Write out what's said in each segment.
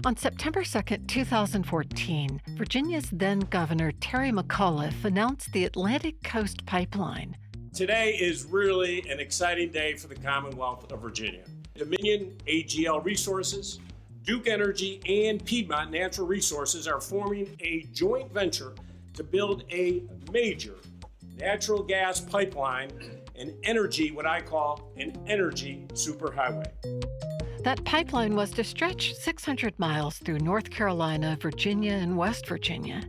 On September 2nd, 2014, Virginia's then Governor Terry McAuliffe announced the Atlantic Coast Pipeline. Today is really an exciting day for the Commonwealth of Virginia. Dominion AGL Resources, Duke Energy, and Piedmont Natural Resources are forming a joint venture to build a major natural gas pipeline and what I call an energy superhighway. That pipeline was to stretch 600 miles through North Carolina, Virginia, and West Virginia.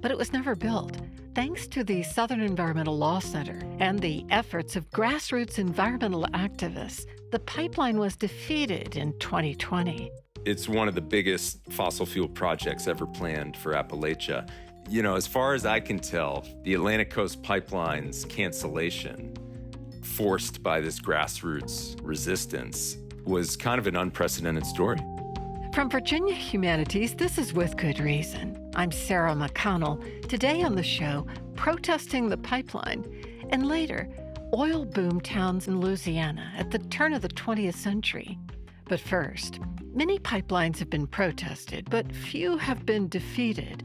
But it was never built, thanks to the Southern Environmental Law Center and the efforts of grassroots environmental activists. The pipeline was defeated in 2020. It's one of the biggest fossil fuel projects ever planned for Appalachia. As far as I can tell, the Atlantic Coast Pipeline's cancellation, forced by this grassroots resistance, was kind of an unprecedented story. From Virginia Humanities, this is With Good Reason. I'm Sarah McConnell. Today on the show, protesting the pipeline, and later, oil boom towns in Louisiana at the turn of the 20th century. But first, many pipelines have been protested, but few have been defeated.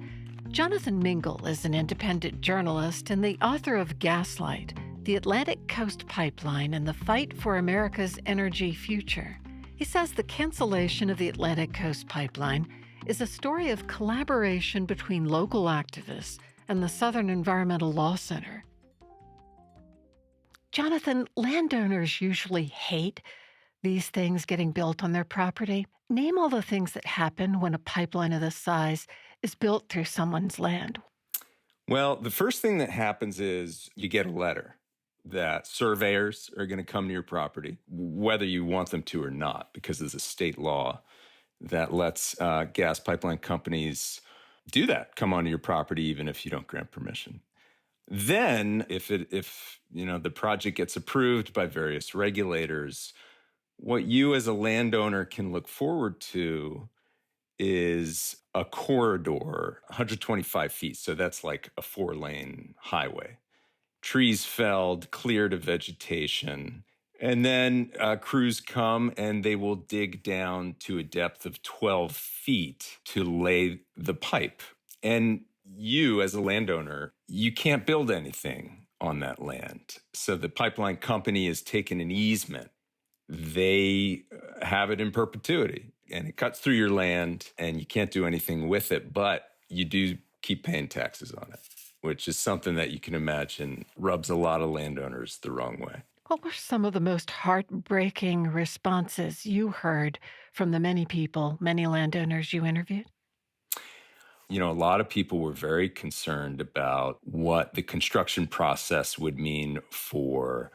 Jonathan Mingle is an independent journalist and the author of Gaslight, the Atlantic Coast Pipeline and the Fight for America's Energy Future. He says the cancellation of the Atlantic Coast Pipeline is a story of collaboration between local activists and the Southern Environmental Law Center. Jonathan, landowners usually hate these things getting built on their property. Name all the things that happen when a pipeline of this size is built through someone's land. Well, the first thing that happens is you get a letter that surveyors are going to come to your property, whether you want them to or not, because there's a state law that lets gas pipeline companies do that, come onto your property even if you don't grant permission. Then, if the project gets approved by various regulators, what you as a landowner can look forward to is a corridor, 125 feet. So that's like a 4-lane highway. Trees felled, cleared of vegetation. And then crews come and they will dig down to a depth of 12 feet to lay the pipe. And you, as a landowner, you can't build anything on that land. So the pipeline company is taking an easement. They have it in perpetuity, and it cuts through your land, and you can't do anything with it, but you do keep paying taxes on it, which is something that you can imagine rubs a lot of landowners the wrong way. What were some of the most heartbreaking responses you heard from the many people, many landowners you interviewed? A lot of people were very concerned about what the construction process would mean for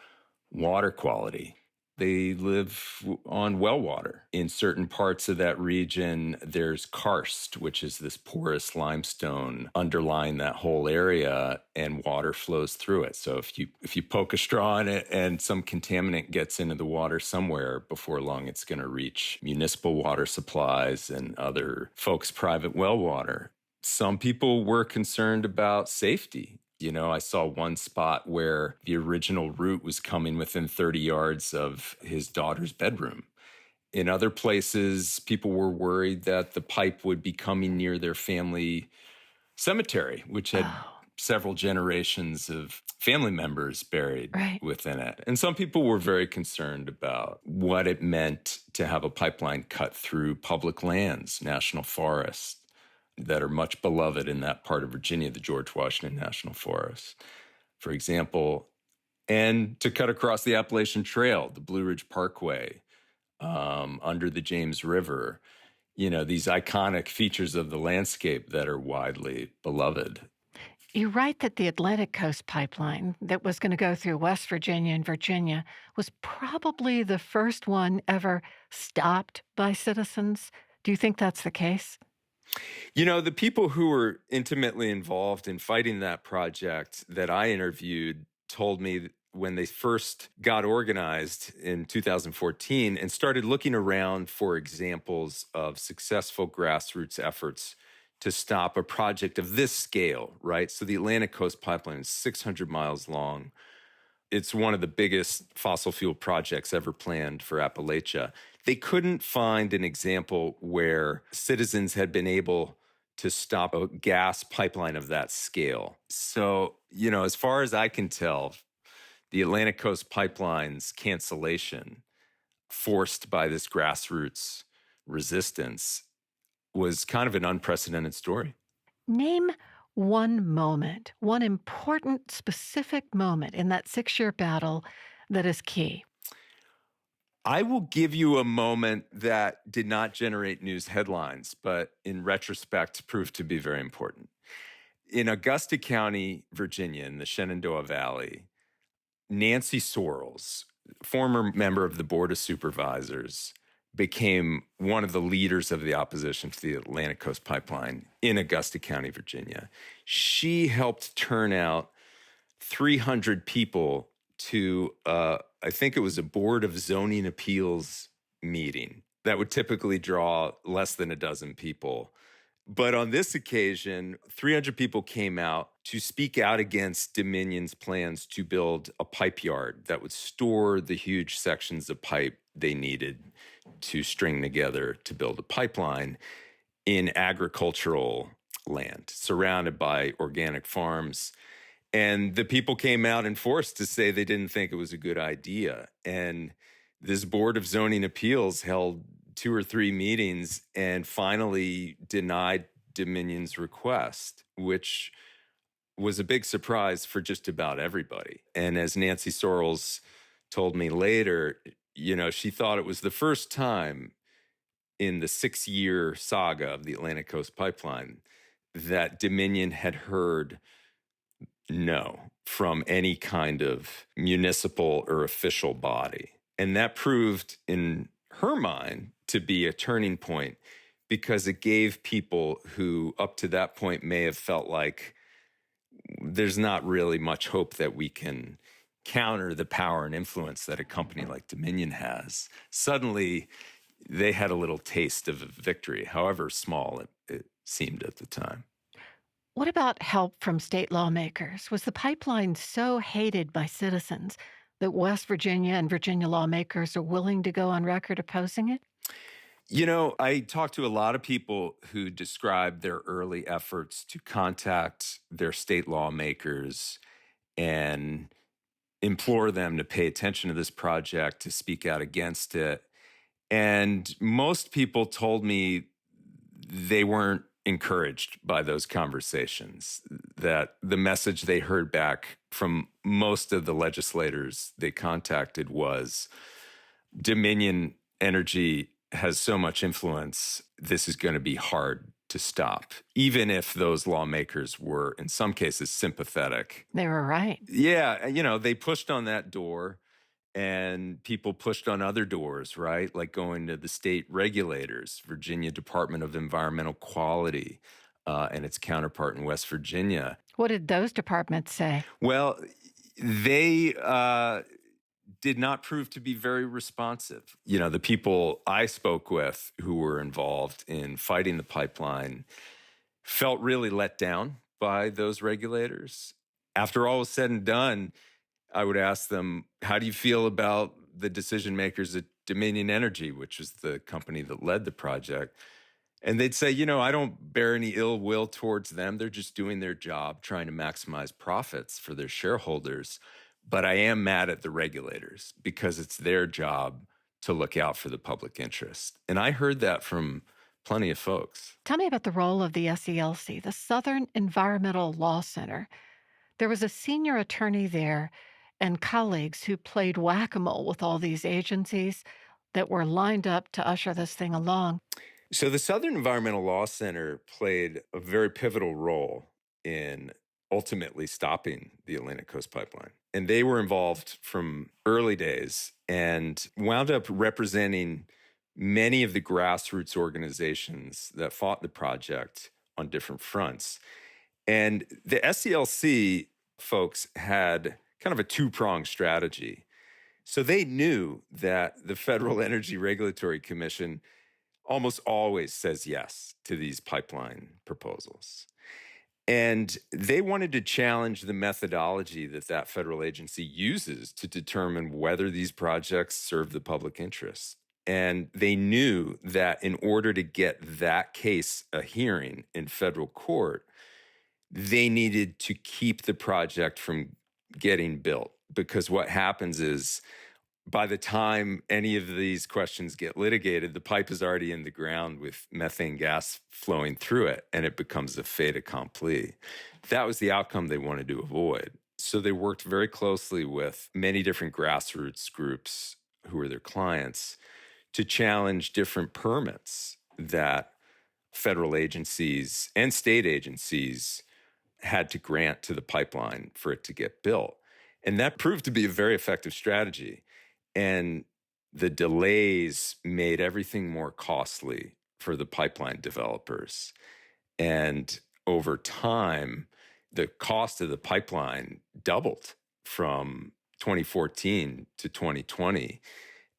water quality. They live on well water. In certain parts of that region, there's karst, which is this porous limestone underlying that whole area, and water flows through it. So if you poke a straw in it and some contaminant gets into the water somewhere, before long it's going to reach municipal water supplies and other folks' private well water. Some people were concerned about safety. I saw one spot where the original route was coming within 30 yards of his daughter's bedroom. In other places, people were worried that the pipe would be coming near their family cemetery, which had several generations of family members buried within it. And some people were very concerned about what it meant to have a pipeline cut through public lands, national forests, that are much beloved in that part of Virginia, the George Washington National Forest, for example, and to cut across the Appalachian Trail, the Blue Ridge Parkway, under the James River, these iconic features of the landscape that are widely beloved. You write that the Atlantic Coast Pipeline that was going to go through West Virginia and Virginia was probably the first one ever stopped by citizens. Do you think that's the case? The people who were intimately involved in fighting that project that I interviewed told me that when they first got organized in 2014 and started looking around for examples of successful grassroots efforts to stop a project of this scale, right? So the Atlantic Coast Pipeline is 600 miles long. It's one of the biggest fossil fuel projects ever planned for Appalachia. They couldn't find an example where citizens had been able to stop a gas pipeline of that scale. So, as far as I can tell, the Atlantic Coast Pipeline's cancellation, forced by this grassroots resistance, was kind of an unprecedented story. Name one moment, one important, specific moment in that 6-year battle that is key. I will give you a moment that did not generate news headlines, but in retrospect proved to be very important. In Augusta County, Virginia, in the Shenandoah Valley, Nancy Sorrells, former member of the Board of Supervisors, became one of the leaders of the opposition to the Atlantic Coast Pipeline in Augusta County, Virginia. She helped turn out 300 people to, I think it was a Board of Zoning Appeals meeting that would typically draw less than a dozen people. But on this occasion, 300 people came out to speak out against Dominion's plans to build a pipe yard that would store the huge sections of pipe they needed to string together to build a pipeline in agricultural land, surrounded by organic farms. And the people came out in force to say they didn't think it was a good idea. And this Board of Zoning Appeals held 2 or 3 meetings and finally denied Dominion's request, which was a big surprise for just about everybody. And as Nancy Sorrells told me later, she thought it was the first time in the 6-year saga of the Atlantic Coast Pipeline that Dominion had heard no from any kind of municipal or official body. And that proved in her mind to be a turning point because it gave people who up to that point may have felt like there's not really much hope that we can counter the power and influence that a company like Dominion has. Suddenly, they had a little taste of a victory, however small it seemed at the time. What about help from state lawmakers? Was the pipeline so hated by citizens that West Virginia and Virginia lawmakers are willing to go on record opposing it? I talked to a lot of people who described their early efforts to contact their state lawmakers and implore them to pay attention to this project, to speak out against it. And most people told me they weren't encouraged by those conversations, that the message they heard back from most of the legislators they contacted was Dominion Energy has so much influence, this is going to be hard to stop, even if those lawmakers were, in some cases, sympathetic. They were right. Yeah, they pushed on that door and people pushed on other doors, right? Like going to the state regulators, Virginia Department of Environmental Quality, and its counterpart in West Virginia. What did those departments say? Well, they did not prove to be very responsive. The people I spoke with who were involved in fighting the pipeline felt really let down by those regulators. After all was said and done, I would ask them, how do you feel about the decision makers at Dominion Energy, which was the company that led the project? And they'd say, I don't bear any ill will towards them. They're just doing their job, trying to maximize profits for their shareholders. But I am mad at the regulators because it's their job to look out for the public interest. And I heard that from plenty of folks. Tell me about the role of the SELC, the Southern Environmental Law Center. There was a senior attorney there and colleagues who played whack-a-mole with all these agencies that were lined up to usher this thing along. So the Southern Environmental Law Center played a very pivotal role in ultimately stopping the Atlantic Coast Pipeline. And they were involved from early days and wound up representing many of the grassroots organizations that fought the project on different fronts. And the SELC folks had kind of a 2-pronged strategy. So they knew that the Federal Energy Regulatory Commission almost always says yes to these pipeline proposals. And they wanted to challenge the methodology that federal agency uses to determine whether these projects serve the public interest. And they knew that in order to get that case a hearing in federal court, they needed to keep the project from getting built. Because what happens is, by the time any of these questions get litigated, the pipe is already in the ground with methane gas flowing through it, and it becomes a fait accompli. That was the outcome they wanted to avoid. So they worked very closely with many different grassroots groups who were their clients to challenge different permits that federal agencies and state agencies had to grant to the pipeline for it to get built. And that proved to be a very effective strategy. And the delays made everything more costly for the pipeline developers. And over time, the cost of the pipeline doubled from 2014 to 2020.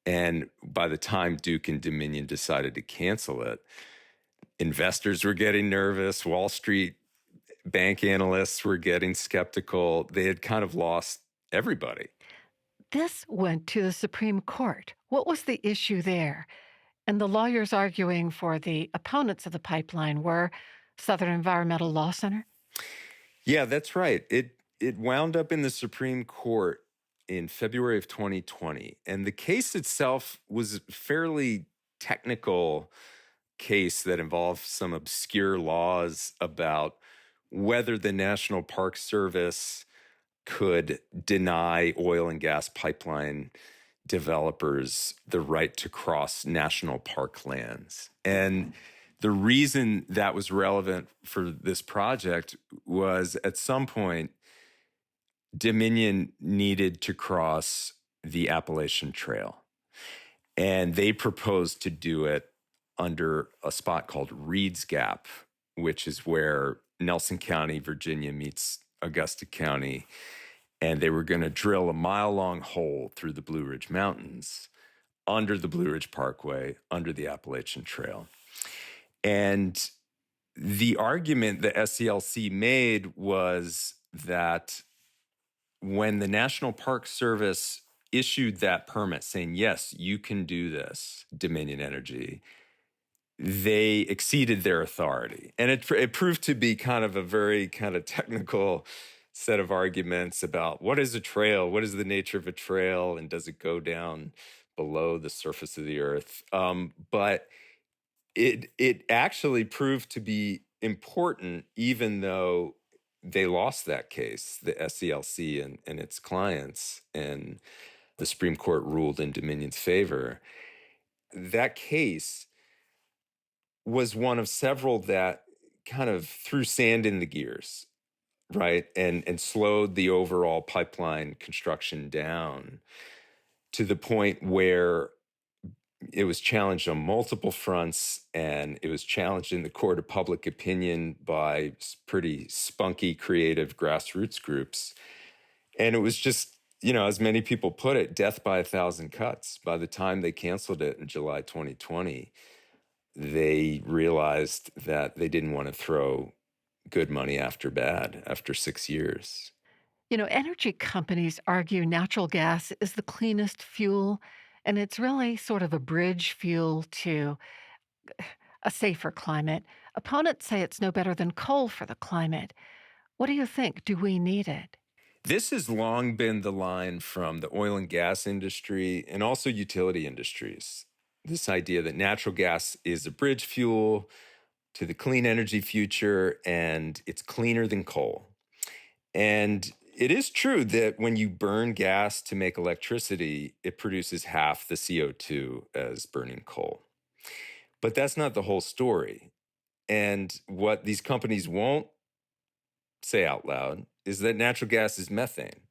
And by the time Duke and Dominion decided to cancel it, investors were getting nervous. Wall Street bank analysts were getting skeptical. They had kind of lost everybody. This went to the Supreme Court. What was the issue there? And the lawyers arguing for the opponents of the pipeline were Southern Environmental Law Center? Yeah, that's right. It wound up in the Supreme Court in February of 2020. And the case itself was a fairly technical case that involved some obscure laws about whether the National Park Service could deny oil and gas pipeline developers the right to cross national park lands. And the reason that was relevant for this project was at some point, Dominion needed to cross the Appalachian Trail. And they proposed to do it under a spot called Reed's Gap, which is where Nelson County, Virginia meets Augusta County. And they were going to drill a mile-long hole through the Blue Ridge Mountains, under the Blue Ridge Parkway, under the Appalachian Trail. And the argument the SCLC made was that when the National Park Service issued that permit saying, yes, you can do this, Dominion Energy, they exceeded their authority. And it proved to be kind of a very kind of technical set of arguments about what is a trail, what is the nature of a trail, and does it go down below the surface of the earth? But it actually proved to be important, even though they lost that case, the SCLC and its clients, and the Supreme Court ruled in Dominion's favor. That case was one of several that kind of threw sand in the gears, right? And slowed the overall pipeline construction down to the point where it was challenged on multiple fronts, and it was challenged in the court of public opinion by pretty spunky, creative grassroots groups. And it was just, as many people put it, death by 1,000 cuts. By the time they canceled it in July 2020, they realized that they didn't want to throw good money after bad after 6 years. Energy companies argue natural gas is the cleanest fuel, and it's really sort of a bridge fuel to a safer climate. Opponents say it's no better than coal for the climate. What do you think? Do we need it? This has long been the line from the oil and gas industry and also utility industries. This idea that natural gas is a bridge fuel to the clean energy future, and it's cleaner than coal. And it is true that when you burn gas to make electricity, it produces half the CO2 as burning coal. But that's not the whole story. And what these companies won't say out loud is that natural gas is methane.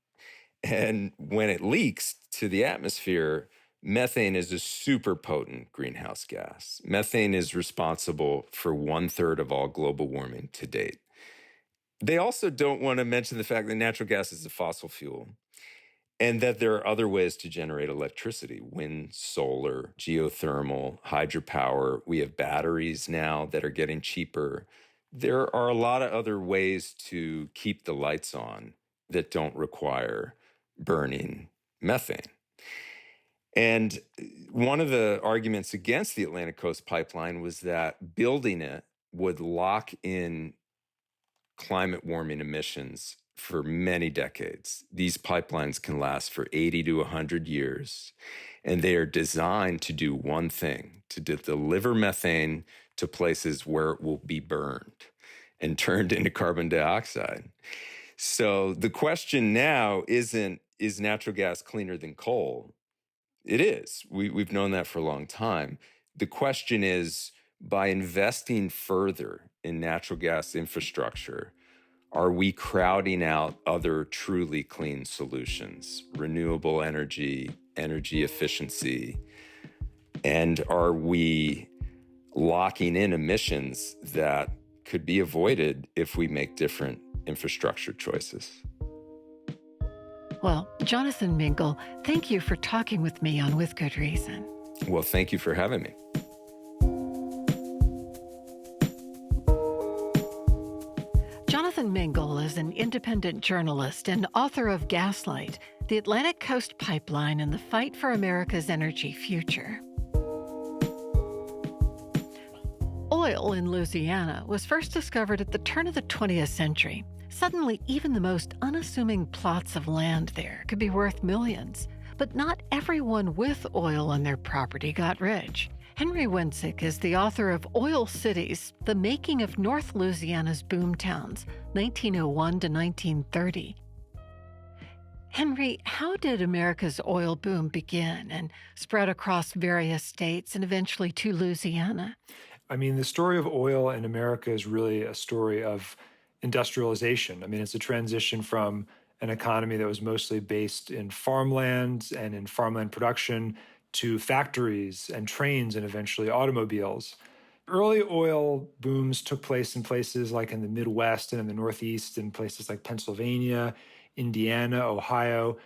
And when it leaks to the atmosphere, methane is a super potent greenhouse gas. Methane is responsible for 1/3 of all global warming to date. They also don't want to mention the fact that natural gas is a fossil fuel and that there are other ways to generate electricity: wind, solar, geothermal, hydropower. We have batteries now that are getting cheaper. There are a lot of other ways to keep the lights on that don't require burning methane. And one of the arguments against the Atlantic Coast Pipeline was that building it would lock in climate warming emissions for many decades. These pipelines can last for 80 to 100 years, and they are designed to do one thing, to deliver methane to places where it will be burned and turned into carbon dioxide. So the question now isn't, is natural gas cleaner than coal? It is. We've known that for a long time. The question is, by investing further in natural gas infrastructure, are we crowding out other truly clean solutions, renewable energy, energy efficiency, and are we locking in emissions that could be avoided if we make different infrastructure choices? Well, Jonathan Mingle, thank you for talking with me on With Good Reason. Well, thank you for having me. Jonathan Mingle is an independent journalist and author of Gaslight, the Atlantic Coast Pipeline and the Fight for America's Energy Future. Oil in Louisiana was first discovered at the turn of the 20th century. Suddenly, even the most unassuming plots of land there could be worth millions. But not everyone with oil on their property got rich. Henry Wiencek is the author of Oil Cities, The Making of North Louisiana's Boom Towns, 1901 to 1930. Henry, how did America's oil boom begin and spread across various states and eventually to Louisiana? I mean, the story of oil in America is really a story of industrialization. I mean, it's a transition from an economy that was mostly based in farmland and in farmland production to factories and trains and eventually automobiles. Early oil booms took place in places like in the Midwest and in the Northeast, in places like Pennsylvania, Indiana, Ohio.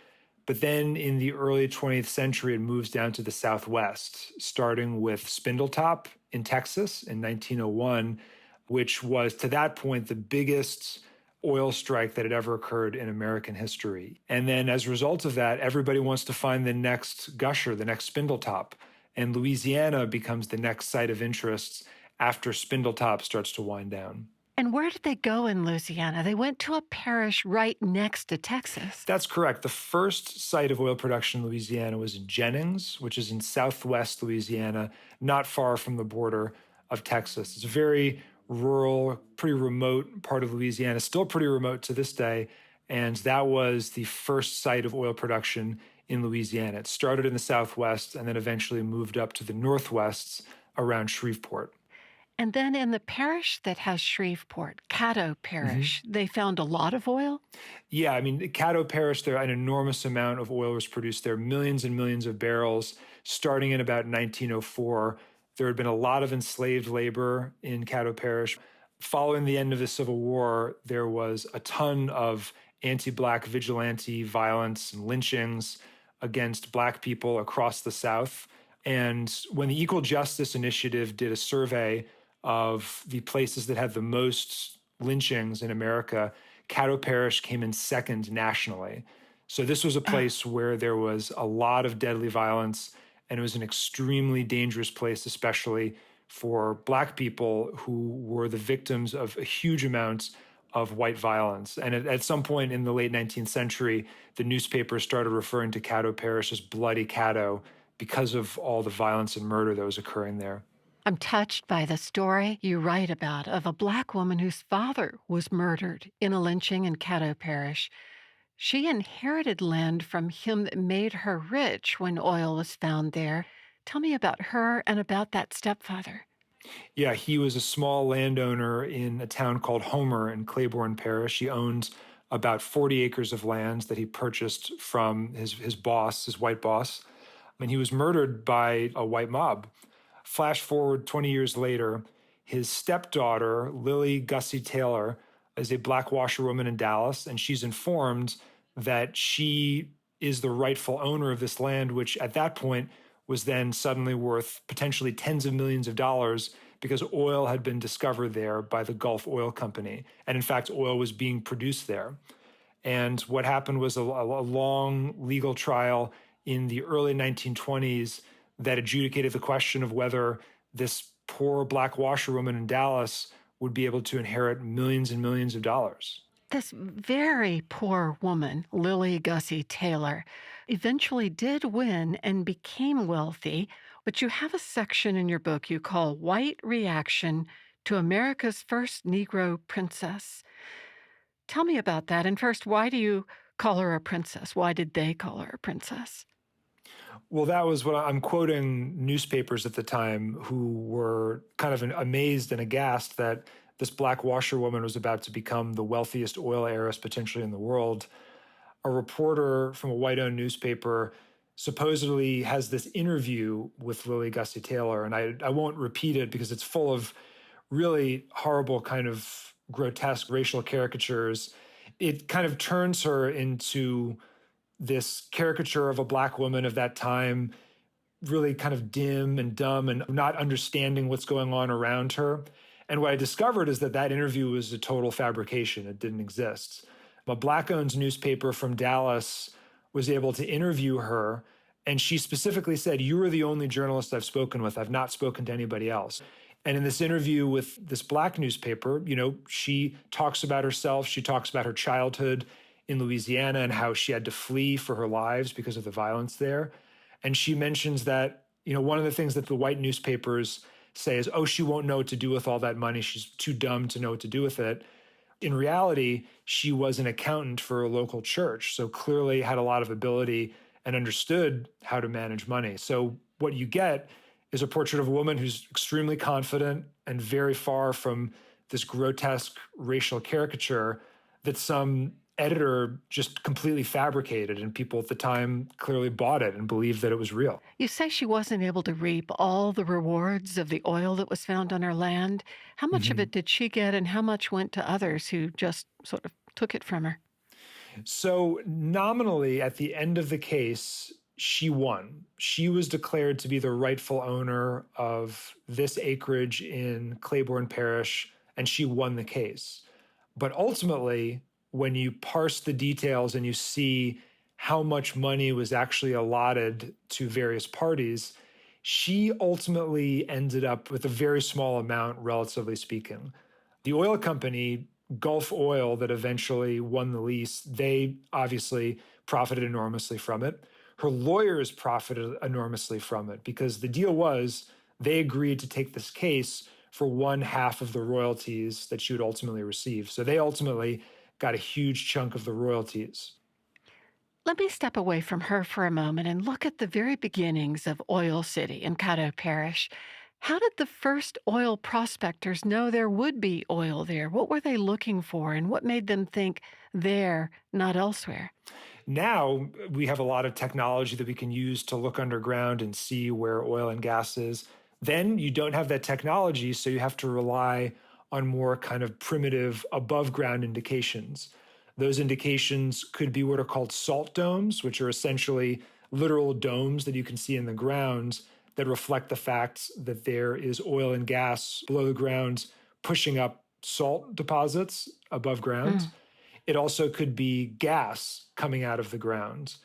But then in the early 20th century, it moves down to the Southwest, starting with Spindletop in Texas in 1901, which was, to that point, the biggest oil strike that had ever occurred in American history. And then as a result of that, everybody wants to find the next gusher, the next Spindletop. And Louisiana becomes the next site of interest after Spindletop starts to wind down. And where did they go in Louisiana? They went to a parish right next to Texas. That's correct. The first site of oil production in Louisiana was in Jennings, which is in southwest Louisiana, not far from the border of Texas. It's a very rural, pretty remote part of Louisiana, still pretty remote to this day. And that was the first site of oil production in Louisiana. It started in the southwest and then eventually moved up to the northwest around Shreveport. And then in the parish that has Shreveport, Caddo Parish, they found a lot of oil? Yeah, I mean, Caddo Parish, there an enormous amount of oil was produced there, millions and millions of barrels, starting in about 1904. There had been a lot of enslaved labor in Caddo Parish. Following the end of the Civil War, there was a ton of anti-Black vigilante violence and lynchings against Black people across the South. And when the Equal Justice Initiative did a survey of the places that had the most lynchings in America, Caddo Parish came in second nationally. So this was a place where there was a lot of deadly violence, and it was an extremely dangerous place, especially for Black people who were the victims of a huge amount of white violence. And at some point in the late 19th century, the newspapers started referring to Caddo Parish as Bloody Caddo because of all the violence and murder that was occurring there. I'm touched by the story you write about of a Black woman whose father was murdered in a lynching in Caddo Parish. She inherited land from him that made her rich when oil was found there. Tell me about her and about that stepfather. Yeah, he was a small landowner in a town called Homer in Claiborne Parish. He owned about 40 acres of land that he purchased from his boss, his white boss. And he was murdered by a white mob. Flash forward 20 years later, his stepdaughter, Lily Gussie Taylor, is a Black washerwoman in Dallas, and she's informed that she is the rightful owner of this land, which at that point was then suddenly worth potentially tens of millions of dollars because oil had been discovered there by the Gulf Oil Company. And in fact, oil was being produced there. And what happened was a long legal trial in the early 1920s that adjudicated the question of whether this poor black washerwoman in Dallas would be able to inherit millions and millions of dollars. This very poor woman, Lily Gussie Taylor, eventually did win and became wealthy, but you have a section in your book you call White Reaction to America's First Negro Princess. Tell me about that. And first, why do you call her a princess? Why did they call her a princess? Well, that was what I'm quoting newspapers at the time who were kind of amazed and aghast that this black washerwoman was about to become the wealthiest oil heiress potentially in the world. A reporter from a white-owned newspaper supposedly has this interview with Lily Gussie Taylor, and I won't repeat it because it's full of really horrible kind of grotesque racial caricatures. It kind of turns her into this caricature of a black woman of that time, really kind of dim and dumb and not understanding what's going on around her. And what I discovered is that that interview was a total fabrication. It didn't exist. A black-owned newspaper from Dallas was able to interview her, and she specifically said, "You are the only journalist I've spoken with. I've not spoken to anybody else." And in this interview with this black newspaper, she talks about herself. She talks about her childhood in Louisiana and how she had to flee for her lives because of the violence there. And she mentions that, one of the things that the white newspapers say is, oh, she won't know what to do with all that money. She's too dumb to know what to do with it. In reality, she was an accountant for a local church, so clearly had a lot of ability and understood how to manage money. So what you get is a portrait of a woman who's extremely confident and very far from this grotesque racial caricature that some editor just completely fabricated, and people at the time clearly bought it and believed that it was real. You say she wasn't able to reap all the rewards of the oil that was found on her land. How much of it did she get, and how much went to others who just sort of took it from her? So nominally, at the end of the case, she won. She was declared to be the rightful owner of this acreage in Claiborne Parish, and she won the case. But ultimately, when you parse the details and you see how much money was actually allotted to various parties, she ultimately ended up with a very small amount, relatively speaking. The oil company, Gulf Oil, that eventually won the lease, they obviously profited enormously from it. Her lawyers profited enormously from it because the deal was they agreed to take this case for 1/2 of the royalties that she would ultimately receive. So they ultimately got a huge chunk of the royalties. Let me step away from her for a moment and look at the very beginnings of Oil City in Caddo Parish. How did the first oil prospectors know there would be oil there? What were they looking for, and what made them think there, not elsewhere? Now we have a lot of technology that we can use to look underground and see where oil and gas is. Then you don't have that technology, so you have to rely on more kind of primitive above ground indications. Those indications could be what are called salt domes, which are essentially literal domes that you can see in the ground that reflect the fact that there is oil and gas below the ground pushing up salt deposits above ground. It also could be gas coming out of the ground.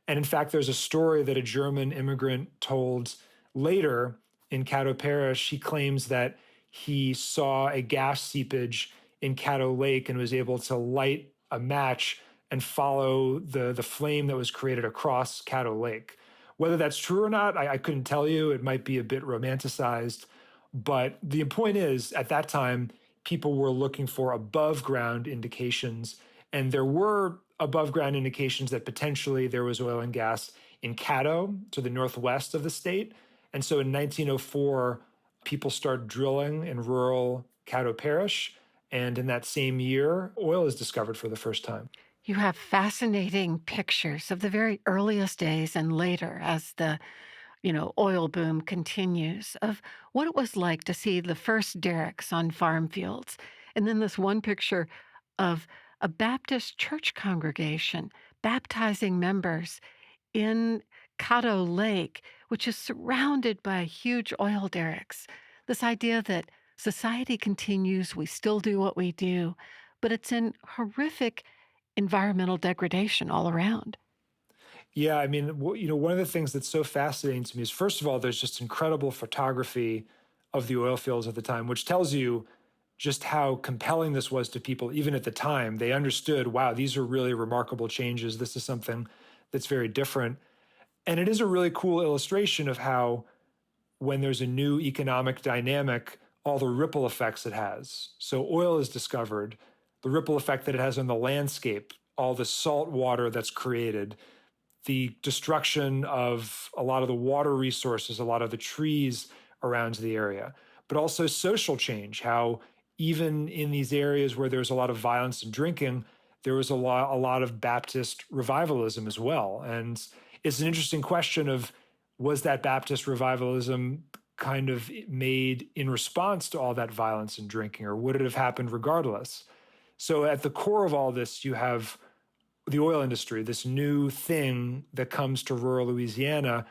And in fact, there's a story that a German immigrant told later in Caddo Parish. He claims that he saw a gas seepage in Caddo Lake and was able to light a match and follow the flame that was created across Caddo Lake. Whether that's true or not, I couldn't tell you. It might be a bit romanticized. But the point is, at that time, people were looking for above ground indications. And there were above ground indications that potentially there was oil and gas in Caddo, to the northwest of the state. And so in 1904, people start drilling in rural Caddo Parish, and in that same year, oil is discovered for the first time. You have fascinating pictures of the very earliest days and later as the, oil boom continues, of what it was like to see the first derricks on farm fields. And then this one picture of a Baptist church congregation baptizing members in Caddo Lake, which is surrounded by huge oil derricks. This idea that society continues, we still do what we do, but it's in horrific environmental degradation all around. Yeah, I mean, one of the things that's so fascinating to me is, first of all, there's just incredible photography of the oil fields at the time, which tells you just how compelling this was to people, even at the time. They understood, wow, these are really remarkable changes. This is something that's very different. And it is a really cool illustration of how, when there's a new economic dynamic, all the ripple effects it has. So oil is discovered, the ripple effect that it has on the landscape, all the salt water that's created, the destruction of a lot of the water resources, a lot of the trees around the area, but also social change, how even in these areas where there's a lot of violence and drinking, there was a lot of Baptist revivalism as well. And it's an interesting question of, was that Baptist revivalism kind of made in response to all that violence and drinking, or would it have happened regardless? So at the core of all this, you have the oil industry, this new thing that comes to rural Louisiana,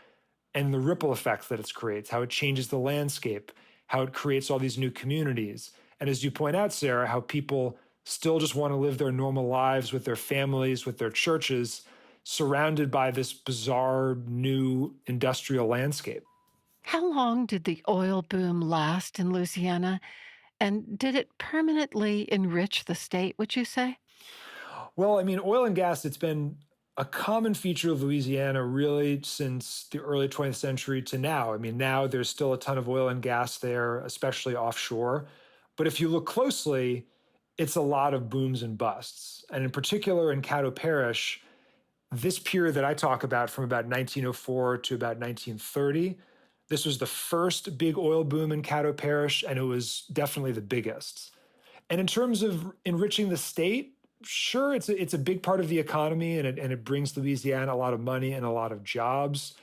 and the ripple effects that it creates, how it changes the landscape, how it creates all these new communities. And as you point out, Sarah, how people still just want to live their normal lives with their families, with their churches, surrounded by this bizarre new industrial landscape. How long did the oil boom last in Louisiana? And did it permanently enrich the state, would you say? Well, I mean, oil and gas, it's been a common feature of Louisiana really since the early 20th century to now. I mean, now there's still a ton of oil and gas there, especially offshore. But if you look closely, it's a lot of booms and busts. And in particular, in Caddo Parish, this period that I talk about from about 1904 to about 1930, this was the first big oil boom in Caddo Parish, and it was definitely the biggest. And in terms of enriching the state, sure, it's a big part of the economy, and it brings Louisiana a lot of money and a lot of jobs,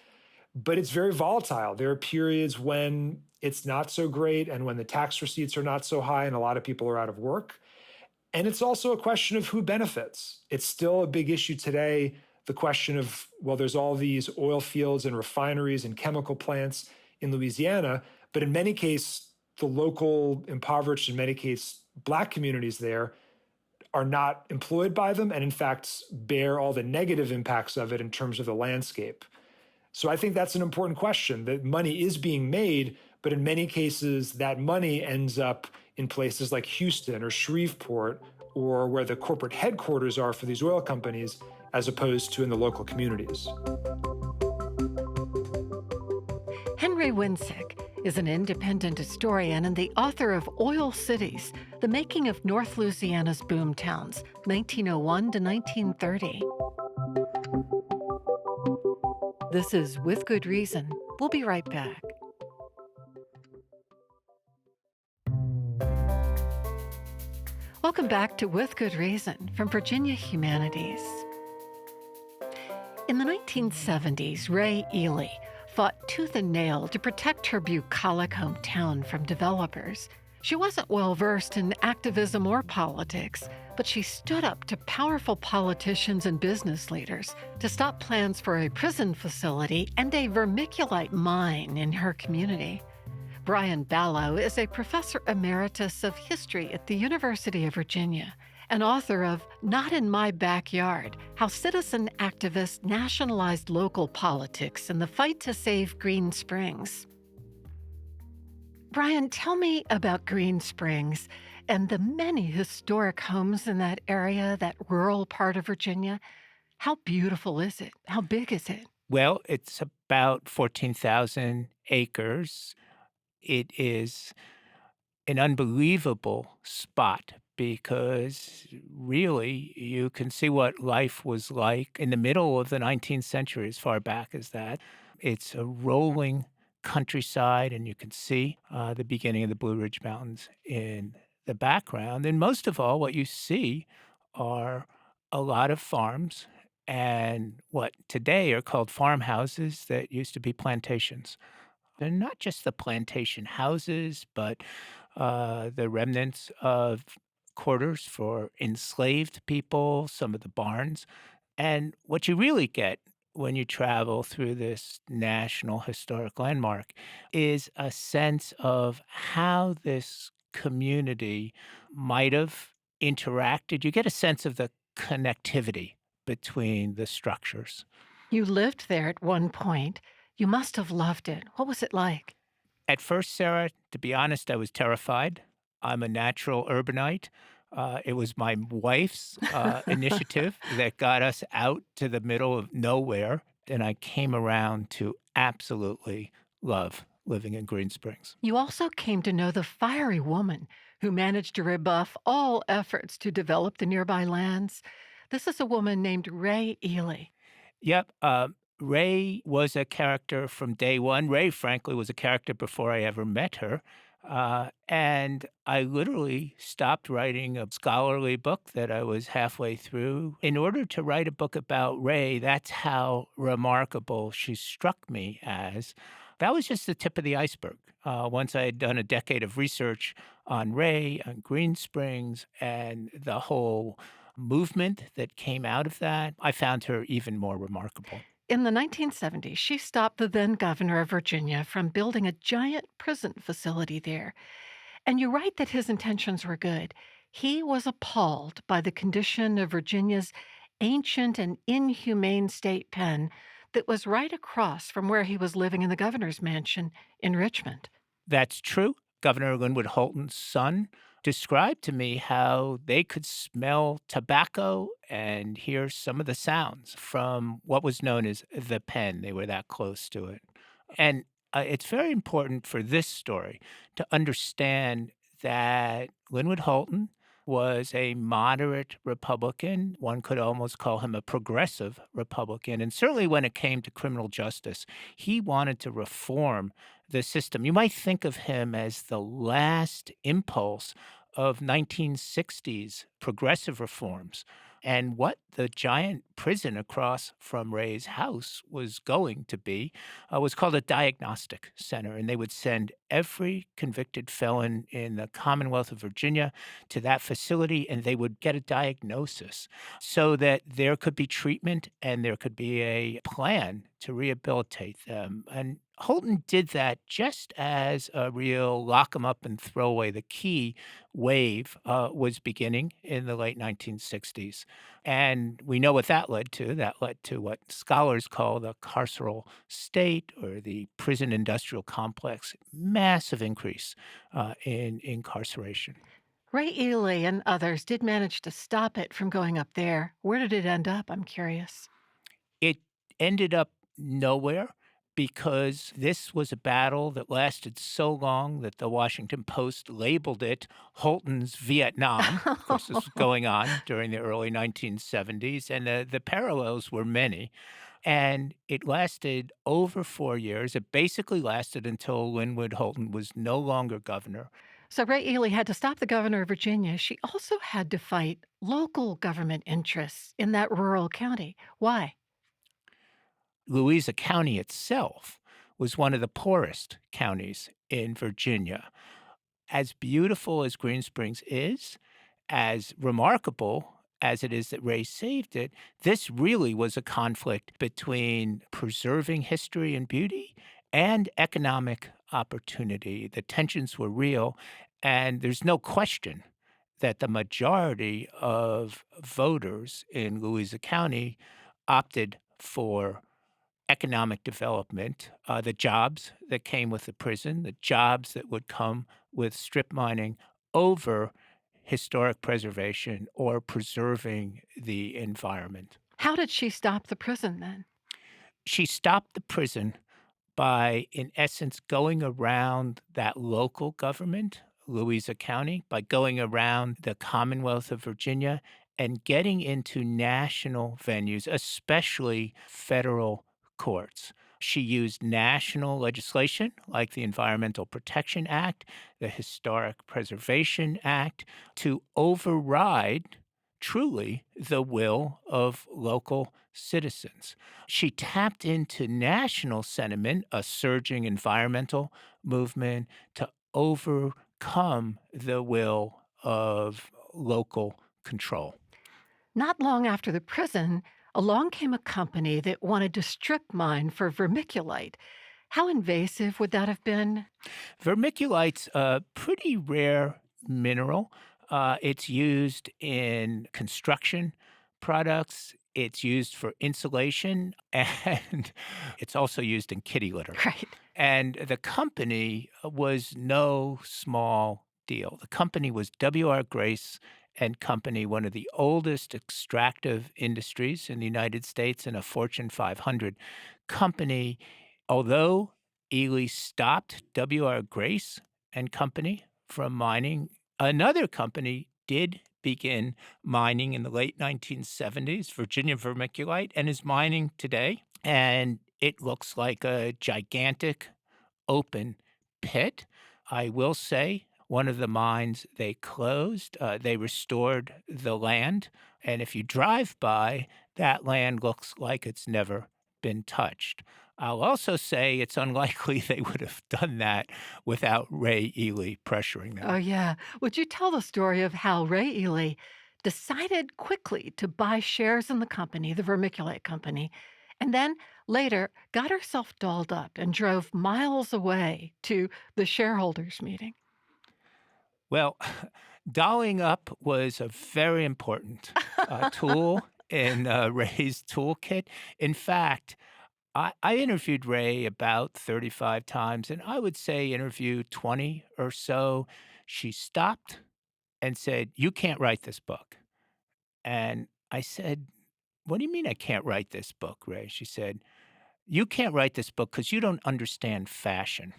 but it's very volatile. There are periods when it's not so great and when the tax receipts are not so high and a lot of people are out of work. And it's also a question of who benefits. It's still a big issue today, the question of, well, there's all these oil fields and refineries and chemical plants in Louisiana, but in many cases, the local impoverished, in many cases, Black communities there are not employed by them, and in fact bear all the negative impacts of it in terms of the landscape. So I think that's an important question, that money is being made, but in many cases that money ends up in places like Houston or Shreveport, or where the corporate headquarters are for these oil companies, as opposed to in the local communities. Henry Wiencek is an independent historian and the author of Oil Cities, The Making of North Louisiana's Boom Towns, 1901 to 1930. This is With Good Reason. We'll be right back. Welcome back to With Good Reason from Virginia Humanities. In the 1970s, Rae Ely fought tooth and nail to protect her bucolic hometown from developers. She wasn't well versed in activism or politics, but she stood up to powerful politicians and business leaders to stop plans for a prison facility and a vermiculite mine in her community. Brian Balogh is a professor emeritus of history at the University of Virginia and author of Not in My Backyard: How Citizen Activists Nationalized Local Politics in the Fight to Save Green Springs. Brian, tell me about Green Springs and the many historic homes in that area, that rural part of Virginia. How beautiful is it? How big is it? Well, it's about 14,000 acres. It is an unbelievable spot because really you can see what life was like in the middle of the 19th century, as far back as that. It's a rolling countryside, and you can see the beginning of the Blue Ridge Mountains in the background. And most of all, what you see are a lot of farms and what today are called farmhouses that used to be plantations. They're not just the plantation houses, but the remnants of quarters for enslaved people, some of the barns. And what you really get when you travel through this national historic landmark is a sense of how this community might have interacted. You get a sense of the connectivity between the structures. You lived there at one point. You must have loved it. What was it like? At first, Sarah, to be honest, I was terrified. I'm a natural urbanite. It was my wife's initiative that got us out to the middle of nowhere, and I came around to absolutely love living in Green Springs. You also came to know the fiery woman who managed to rebuff all efforts to develop the nearby lands. This is a woman named Rae Ely. Yep. Ray was a character from day one. Ray, frankly, was a character before I ever met her. And I literally stopped writing a scholarly book that I was halfway through in order to write a book about Ray. That's how remarkable she struck me as. That was just the tip of the iceberg. Once I had done a decade of research on Ray, on Green Springs, and the whole movement that came out of that, I found her even more remarkable. In the 1970s, she stopped the then governor of Virginia from building a giant prison facility there. And you write that his intentions were good. He was appalled by the condition of Virginia's ancient and inhumane state pen that was right across from where he was living in the governor's mansion in Richmond. That's true. Governor Linwood Holton's son described to me how they could smell tobacco and hear some of the sounds from what was known as the pen. They were that close to it. And it's very important for this story to understand that Linwood Holton was a moderate Republican. One could almost call him a progressive Republican. And certainly when it came to criminal justice, he wanted to reform the system. You might think of him as the last impulse of 1960s progressive reforms. And what the giant prison across from Ray's house was going to be was called a diagnostic center. And they would send every convicted felon in the Commonwealth of Virginia to that facility, and they would get a diagnosis so that there could be treatment and there could be a plan to rehabilitate them. And Holton did that just as a real lock 'em up and throw away the key wave was beginning in the late 1960s. And we know what that led to. That led to what scholars call the carceral state or the prison industrial complex, massive increase in incarceration. Rae Ely and others did manage to stop it from going up there. Where did it end up? I'm curious. It ended up nowhere because this was a battle that lasted so long that the Washington Post labeled it Holton's Vietnam. Of course, this was going on during the early 1970s, and the parallels were many. And it lasted over 4 years. It basically lasted until Linwood Holton was no longer governor. So Rae Ely had to stop the governor of Virginia. She also had to fight local government interests in that rural county. Why? Louisa County itself was one of the poorest counties in Virginia. As beautiful as Green Springs is, as remarkable as it is that Ray saved it, this really was a conflict between preserving history and beauty and economic opportunity. The tensions were real, and there's no question that the majority of voters in Louisa County opted for economic development, the jobs that came with the prison, the jobs that would come with strip mining over historic preservation or preserving the environment. How did she stop the prison then? She stopped the prison by, in essence, going around that local government, Louisa County, by going around the Commonwealth of Virginia and getting into national venues, especially federal courts. She used national legislation like the Environmental Protection Act, the Historic Preservation Act, to override truly the will of local citizens. She tapped into national sentiment, a surging environmental movement, to overcome the will of local control. Not long after the prison, along came a company that wanted to strip mine for vermiculite. How invasive would that have been? Vermiculite's a pretty rare mineral. It's used in construction products. It's used for insulation, and it's also used in kitty litter. Right. And the company was no small deal. The company was W.R. Grace and Company, one of the oldest extractive industries in the United States and a Fortune 500 company. Although Ely stopped W.R. Grace and Company from mining, another company did begin mining in the late 1970s, Virginia vermiculite, and is mining today. And it looks like a gigantic open pit. I will say one of the mines they closed, they restored the land. And if you drive by, that land looks like it's never been touched. I'll also say it's unlikely they would have done that without Rae Ely pressuring them. Oh, yeah. Would you tell the story of how Rae Ely decided quickly to buy shares in the company, the vermiculite company, and then later got herself dolled up and drove miles away to the shareholders meeting? Well, dolling up was a very important tool in Ray's toolkit. In fact, I interviewed Rae about 35 times, and I would say interview 20 or so. She stopped and said, "You can't write this book." And I said, "What do you mean I can't write this book, Rae?" She said, "You can't write this book because you don't understand fashion."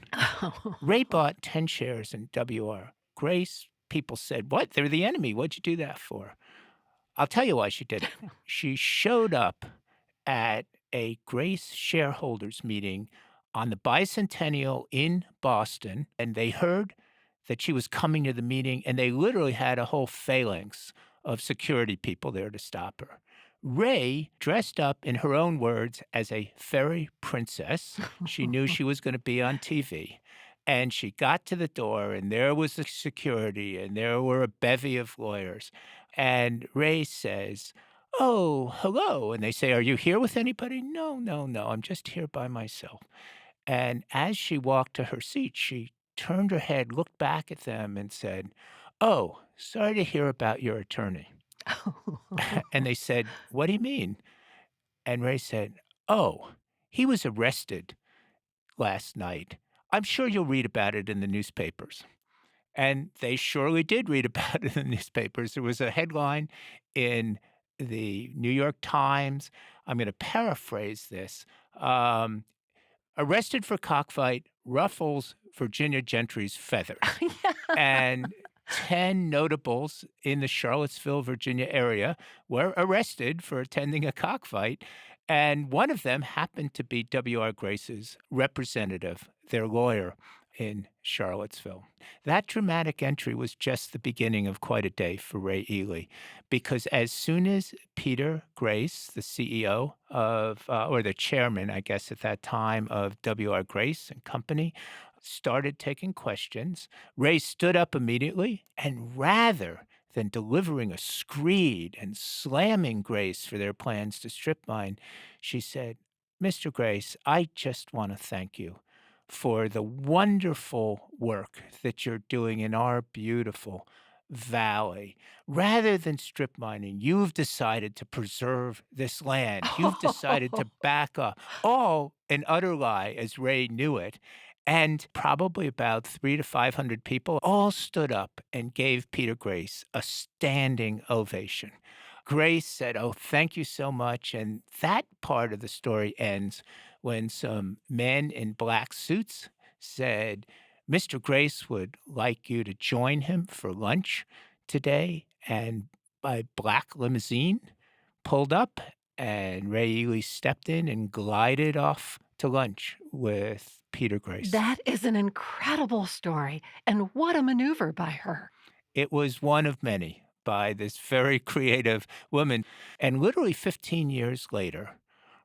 Rae bought 10 shares in WR Grace. People said, "What? They're the enemy. What'd you do that for?" I'll tell you why she did it. She showed up at a Grace shareholders meeting on the bicentennial in Boston, and they heard that she was coming to the meeting, and they literally had a whole phalanx of security people there to stop her. Rae dressed up, in her own words, as a fairy princess. She knew she was going to be on TV. And she got to the door, and there was the security, and there were a bevy of lawyers. And Rae says, "Oh, hello." And they say, "Are you here with anybody?" "No, no, no. I'm just here by myself." And as she walked to her seat, she turned her head, looked back at them, and said, "Oh, sorry to hear about your attorney." And they said, "What do you mean?" And Rae said, "Oh, he was arrested last night. I'm sure you'll read about it in the newspapers." And they surely did read about it in the newspapers. There was a headline in the New York Times. I'm going to paraphrase this. Arrested for cockfight, ruffles Virginia gentry's feathers. And 10 notables in the Charlottesville, Virginia area were arrested for attending a cockfight. And one of them happened to be W.R. Grace's representative, their lawyer in Charlottesville. That dramatic entry was just the beginning of quite a day for Rae Ely, because as soon as Peter Grace, the CEO of, or the chairman, I guess at that time, of W.R. Grace and Company, started taking questions, Rae stood up immediately, and rather than delivering a screed and slamming Grace for their plans to strip mine, she said, "Mr. Grace, I just want to thank you for the wonderful work that you're doing in our beautiful valley. Rather than strip mining, you've decided to preserve this land. You've decided to back up." All an utter lie, as Rae knew it. And probably about 300 to 500 people all stood up and gave Peter Grace a standing ovation. Grace said, "Oh, thank you so much." And that part of the story ends when some men in black suits said, "Mr. Grace would like you to join him for lunch today." And a black limousine pulled up, and Rae Ely stepped in and glided off to lunch with Peter Grace. That is an incredible story. And what a maneuver by her. It was one of many by this very creative woman. And literally 15 years later,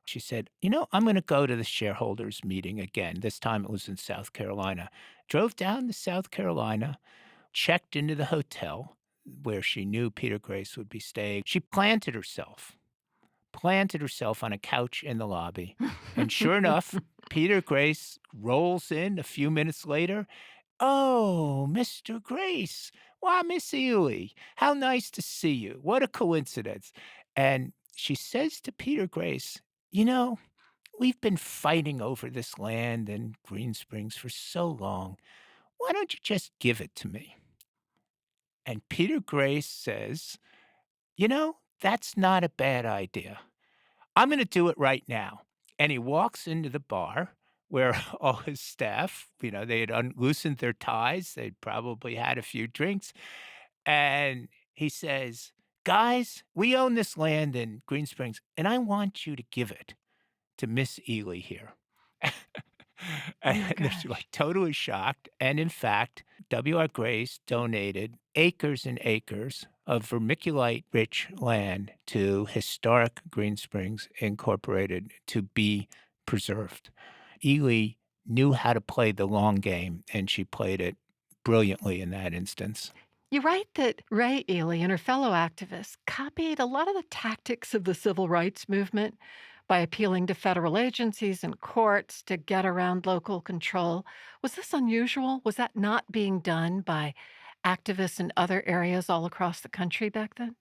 she said, "I'm going to go to the shareholders meeting again." This time it was in South Carolina. Drove down to South Carolina, checked into the hotel where she knew Peter Grace would be staying. She planted herself on a couch in the lobby. And sure enough, Peter Grace rolls in a few minutes later. "Oh, Mr. Grace. Why, Miss Ely, how nice to see you. What a coincidence." And she says to Peter Grace, we've been fighting over this land in Green Springs for so long. Why don't you just give it to me? And Peter Grace says, that's not a bad idea. I'm going to do it right now. And he walks into the bar where all his staff, they had loosened their ties. They'd probably had a few drinks. And he says, guys, we own this land in Green Springs, and I want you to give it to Miss Ely here. And they're like totally shocked. And in fact, W.R. Grace donated acres and acres of vermiculite-rich land to historic Green Springs Incorporated to be preserved. Ely knew how to play the long game, and she played it brilliantly in that instance. You write that Rae Ely and her fellow activists copied a lot of the tactics of the civil rights movement by appealing to federal agencies and courts to get around local control. Was this unusual? Was that not being done by activists in other areas all across the country back then?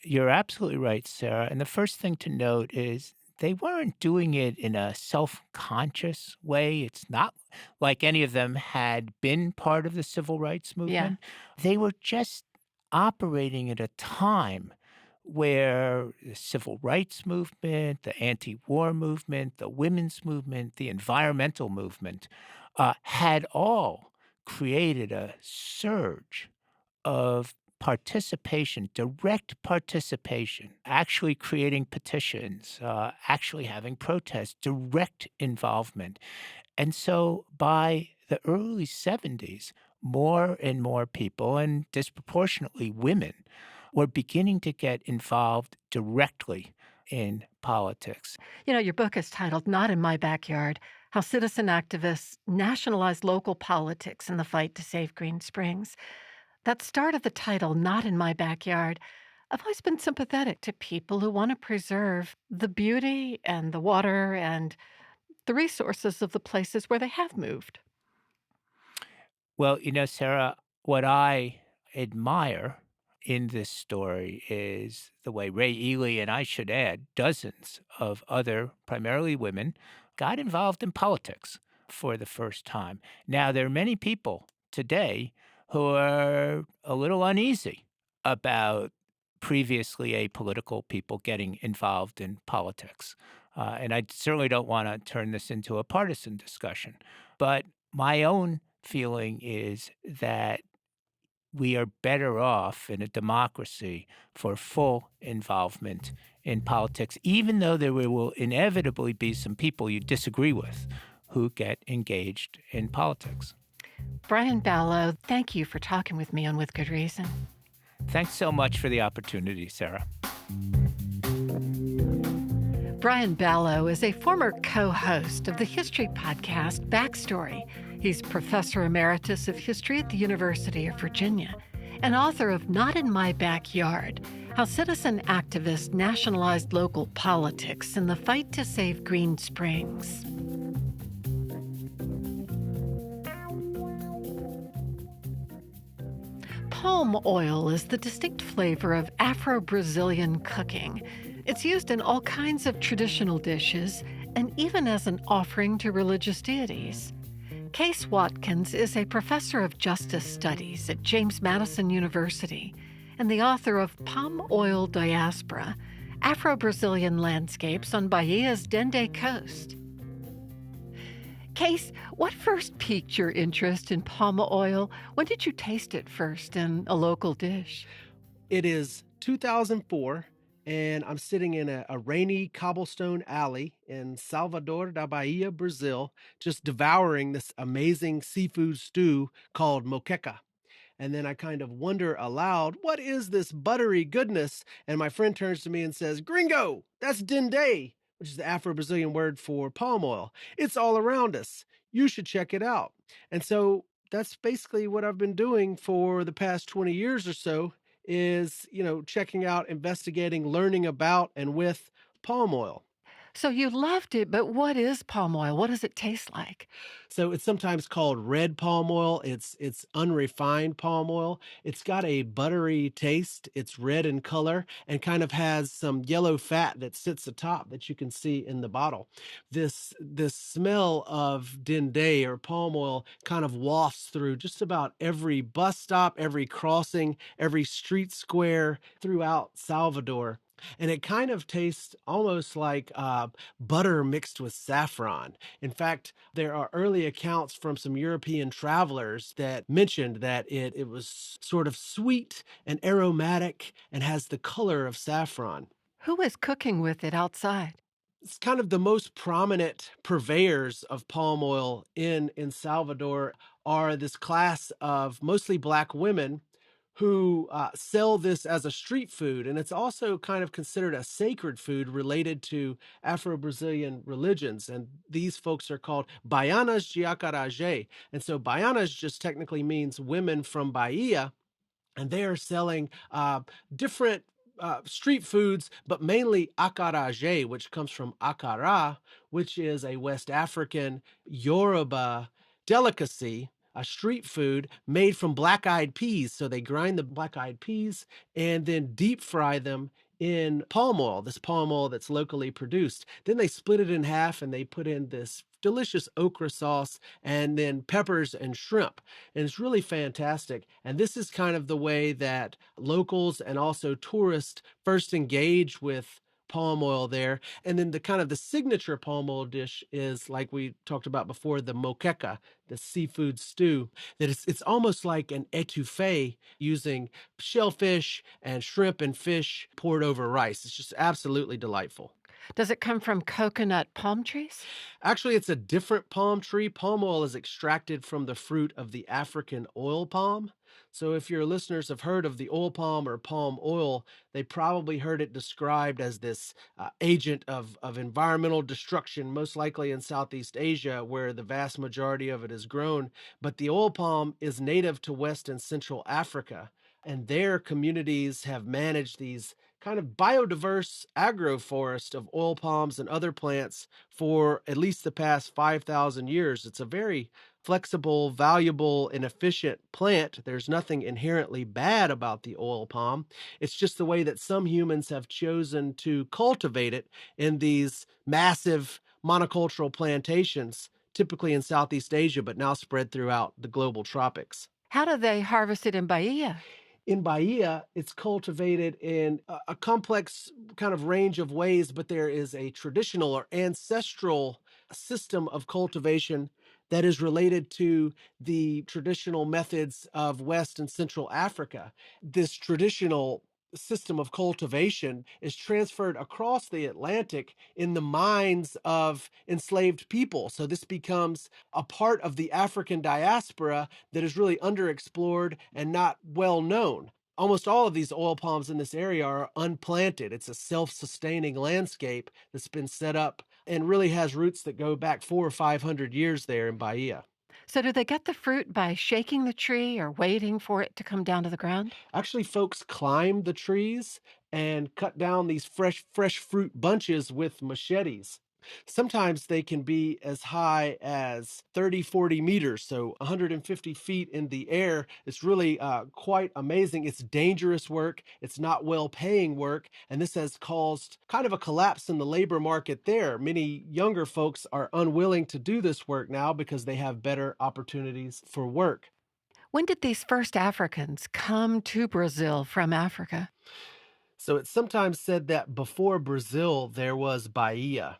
You're absolutely right, Sarah. And the first thing to note is they weren't doing it in a self-conscious way. It's not like any of them had been part of the civil rights movement. They were just operating at a time where the civil rights movement, the anti-war movement, the women's movement, the environmental movement had all created a surge of participation, direct participation, actually creating petitions, actually having protests, direct involvement. And so by the early 70s, more and more people, and disproportionately women, were beginning to get involved directly in politics. Your book is titled Not in My Backyard: How Citizen Activists Nationalized Local Politics in the Fight to Save Green Springs. That start of the title, Not in My Backyard, I've always been sympathetic to people who want to preserve the beauty and the water and the resources of the places where they have moved. Well, Sarah, what I admire in this story is the way Rae Ely, and I should add, dozens of other, primarily women, got involved in politics for the first time. Now, there are many people today who are a little uneasy about previously apolitical people getting involved in politics. And I certainly don't want to turn this into a partisan discussion. But my own feeling is that we are better off in a democracy for full involvement in politics, even though there will inevitably be some people you disagree with who get engaged in politics. Brian Balogh, thank you for talking with me on With Good Reason. Thanks so much for the opportunity, Sarah. Brian Balogh is a former co-host of the history podcast Backstory. He's professor emeritus of history at the University of Virginia and author of Not in My Backyard: How Citizen Activists Nationalized Local Politics in the Fight to Save Green Springs. Palm oil is the distinct flavor of Afro-Brazilian cooking. It's used in all kinds of traditional dishes and even as an offering to religious deities. Case Watkins is a professor of justice studies at James Madison University and the author of Oil Diaspora: Afro-Brazilian Landscapes on Bahia's Dende Coast. Case, what first piqued your interest in palm oil? When did you taste it first in a local dish? It is 2004, and I'm sitting in a rainy cobblestone alley in Salvador da Bahia, Brazil, just devouring this amazing seafood stew called moqueca. And then I kind of wonder aloud, what is this buttery goodness? And my friend turns to me and says, "Gringo, that's dende," which is the Afro-Brazilian word for palm oil. It's all around us. You should check it out. And so that's basically what I've been doing for the past 20 years or so is, checking out, investigating, learning about and with palm oil. So you loved it, but what is palm oil? What does it taste like? So it's sometimes called red palm oil. It's unrefined palm oil. It's got a buttery taste. It's red in color and kind of has some yellow fat that sits atop that you can see in the bottle. This smell of dende or palm oil kind of wafts through just about every bus stop, every crossing, every street square throughout Salvador. And it kind of tastes almost like butter mixed with saffron. In fact, there are early accounts from some European travelers that mentioned that it was sort of sweet and aromatic and has the color of saffron. Who is cooking with it outside? It's kind of the most prominent purveyors of palm oil in Salvador are this class of mostly Black women who sell this as a street food. And it's also kind of considered a sacred food related to Afro-Brazilian religions. And these folks are called Baianas de Acarajé. And so Baianas just technically means women from Bahia, and they are selling different street foods, but mainly acarajé, which comes from akara, which is a West African Yoruba delicacy, a street food made from black-eyed peas. So they grind the black-eyed peas and then deep fry them in palm oil, this palm oil that's locally produced. Then they split it in half and they put in this delicious okra sauce and then peppers and shrimp. And it's really fantastic. And this is kind of the way that locals and also tourists first engage with palm oil there. And then the kind of the signature palm oil dish is, like we talked about before, the moqueca, the seafood stew, that it's almost like an etouffee using shellfish and shrimp and fish poured over rice. It's just absolutely delightful. Does it come from coconut palm trees? Actually, it's a different palm tree. Palm oil is extracted from the fruit of the African oil palm. So if your listeners have heard of the oil palm or palm oil, they probably heard it described as this agent of environmental destruction, most likely in Southeast Asia, where the vast majority of it is grown. But the oil palm is native to West and Central Africa, and their communities have managed these kind of biodiverse agroforest of oil palms and other plants for at least the past 5,000 years. It's a very flexible, valuable, and efficient plant. There's nothing inherently bad about the oil palm. It's just the way that some humans have chosen to cultivate it in these massive monocultural plantations, typically in Southeast Asia, but now spread throughout the global tropics. How do they harvest it in Bahia? In Bahia, it's cultivated in a complex kind of range of ways, but there is a traditional or ancestral system of cultivation that is related to the traditional methods of West and Central Africa. This traditional system of cultivation is transferred across the Atlantic in the minds of enslaved people. So this becomes a part of the African diaspora that is really underexplored and not well known. Almost all of these oil palms in this area are unplanted. It's a self-sustaining landscape that's been set up and really has roots that go back 400 or 500 years there in Bahia. So do they get the fruit by shaking the tree or waiting for it to come down to the ground? Actually, folks climb the trees and cut down these fresh fruit bunches with machetes. Sometimes they can be as high as 30, 40 meters, so 150 feet in the air. It's really quite amazing. It's dangerous work. It's not well-paying work, and this has caused kind of a collapse in the labor market there. Many younger folks are unwilling to do this work now because they have better opportunities for work. When did these first Africans come to Brazil from Africa? So it's sometimes said that before Brazil, there was Bahia.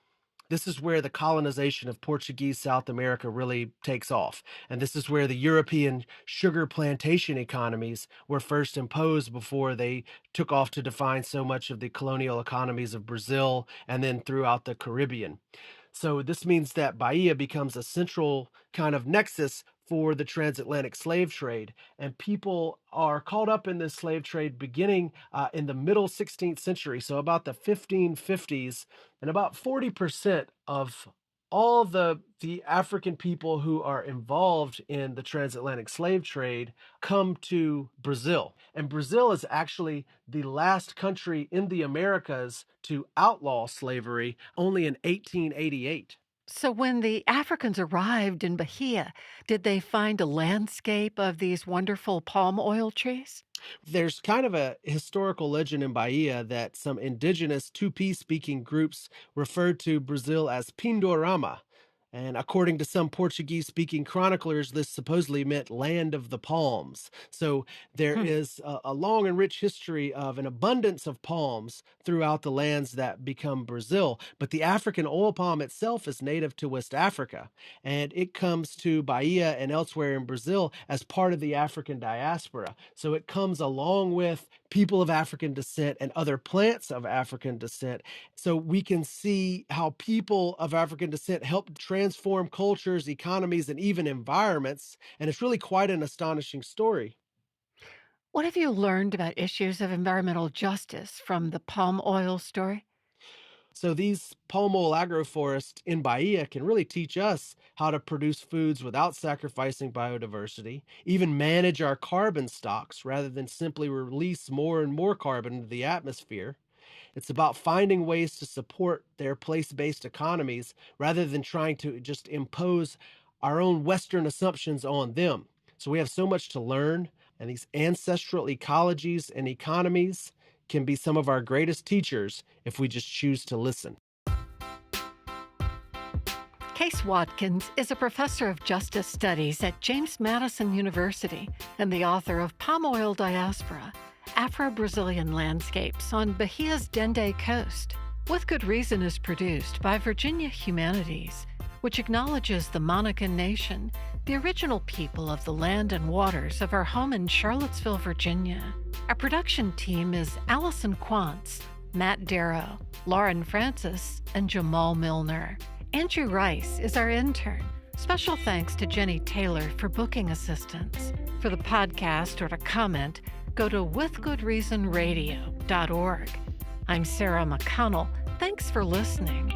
This is where the colonization of Portuguese South America really takes off. And this is where the European sugar plantation economies were first imposed before they took off to define so much of the colonial economies of Brazil and then throughout the Caribbean. So this means that Bahia becomes a central kind of nexus for the transatlantic slave trade. And people are caught up in this slave trade beginning in the middle 16th century, so about the 1550s, and about 40% of all the African people who are involved in the transatlantic slave trade come to Brazil. And Brazil is actually the last country in the Americas to outlaw slavery, only in 1888. So when the Africans arrived in Bahia, did they find a landscape of these wonderful palm oil trees? There's kind of a historical legend in Bahia that some indigenous Tupi speaking groups referred to Brazil as Pindorama. And according to some Portuguese speaking chroniclers, this supposedly meant land of the palms. So there Hmm. is a long and rich history of an abundance of palms throughout the lands that become Brazil. But the African oil palm itself is native to West Africa. And it comes to Bahia and elsewhere in Brazil as part of the African diaspora. So it comes along with people of African descent and other plants of African descent. So we can see how people of African descent help transform cultures, economies, and even environments. And it's really quite an astonishing story. What have you learned about issues of environmental justice from the palm oil story? So these palm oil agroforests in Bahia can really teach us how to produce foods without sacrificing biodiversity, even manage our carbon stocks rather than simply release more and more carbon into the atmosphere. It's about finding ways to support their place-based economies rather than trying to just impose our own Western assumptions on them. So we have so much to learn, and these ancestral ecologies and economies can be some of our greatest teachers if we just choose to listen. Case Watkins is a professor of justice studies at James Madison University and the author of Palm Oil Diaspora, Afro-Brazilian Landscapes on Bahia's Dende Coast. With Good Reason is produced by Virginia Humanities, which acknowledges the Monacan Nation, the original people of the land and waters of our home in Charlottesville, Virginia. Our production team is Allison Quantz, Matt Darrow, Lauren Francis, and Jamal Milner. Andrew Rice is our intern. Special thanks to Jenny Taylor for booking assistance. For the podcast or to comment, go to withgoodreasonradio.org. I'm Sarah McConnell. Thanks for listening.